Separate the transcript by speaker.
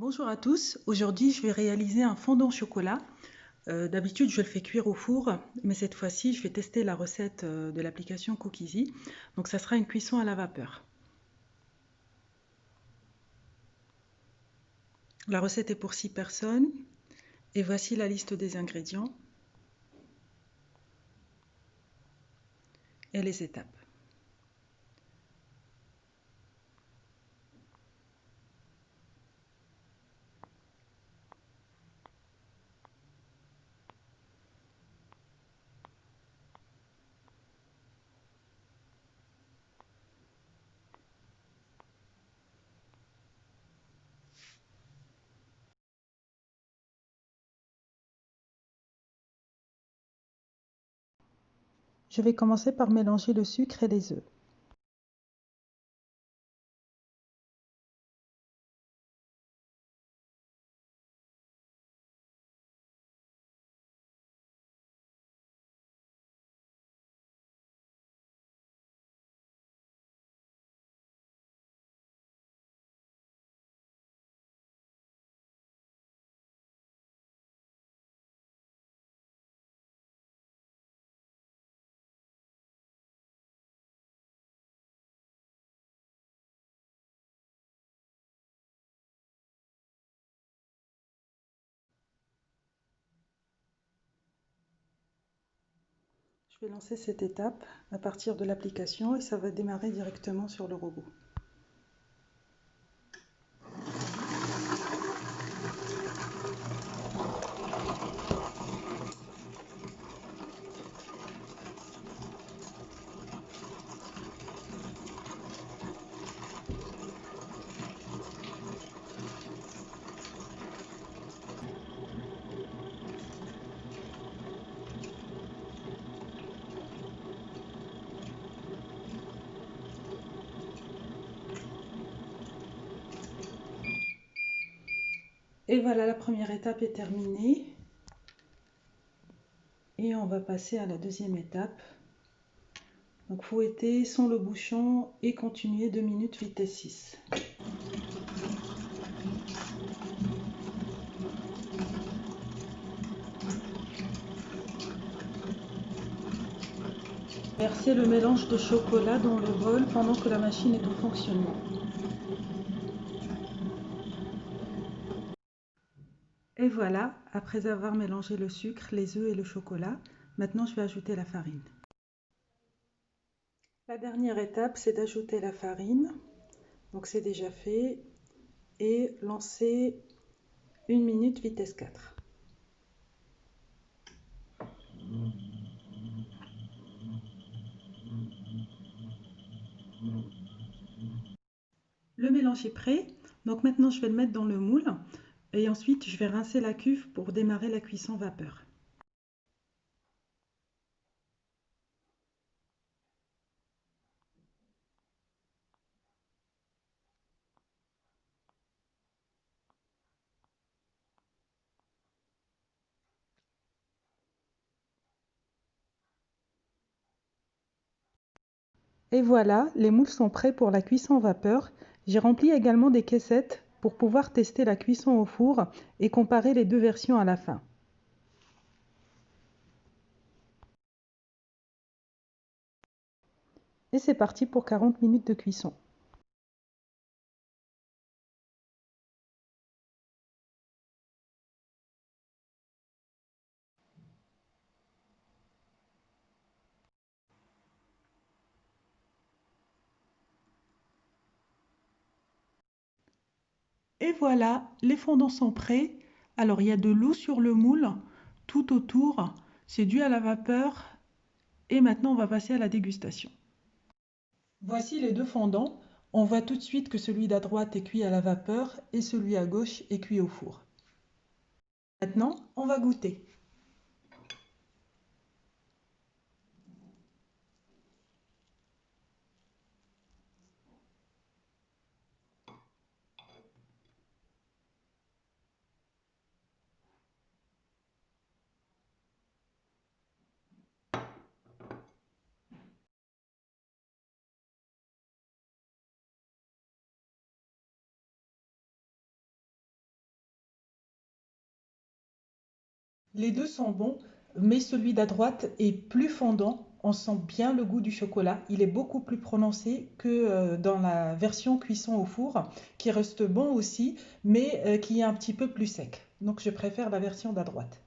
Speaker 1: Bonjour à tous, aujourd'hui je vais réaliser un fondant au chocolat. D'habitude je le fais cuire au four, mais cette fois-ci je vais tester la recette de l'application Cookizy. Donc ça sera une cuisson à la vapeur. La recette est pour 6 personnes et voici la liste des ingrédients et les étapes. Je vais commencer par mélanger le sucre et les œufs. Je vais lancer cette étape à partir de l'application et ça va démarrer directement sur le robot. Et voilà, la première étape est terminée. Et on va passer à la deuxième étape. Donc fouetter sans le bouchon et continuer 2 minutes vitesse 6. Versez le mélange de chocolat dans le bol pendant que la machine est en fonctionnement. Et voilà, après avoir mélangé le sucre, les œufs et le chocolat, maintenant je vais ajouter la farine. La dernière étape, c'est d'ajouter la farine. Donc c'est déjà fait. Et lancer 1 minute vitesse 4. Le mélange est prêt. Donc maintenant je vais le mettre dans le moule. Et ensuite je vais rincer la cuve pour démarrer la cuisson vapeur. Et voilà, les moules sont prêts pour la cuisson vapeur. J'ai rempli également des caissettes pour pouvoir tester la cuisson au four et comparer les deux versions à la fin. Et c'est parti pour 40 minutes de cuisson. Et voilà, les fondants sont prêts. Alors il y a de l'eau sur le moule, tout autour. C'est dû à la vapeur. Et maintenant on va passer à la dégustation. Voici les deux fondants. On voit tout de suite que celui d'à droite est cuit à la vapeur et celui à gauche est cuit au four. Maintenant, on va goûter. Les deux sont bons, mais celui d'à droite est plus fondant. On sent bien le goût du chocolat. Il est beaucoup plus prononcé que dans la version cuisson au four, qui reste bon aussi, mais qui est un petit peu plus sec. Donc je préfère la version d'à droite.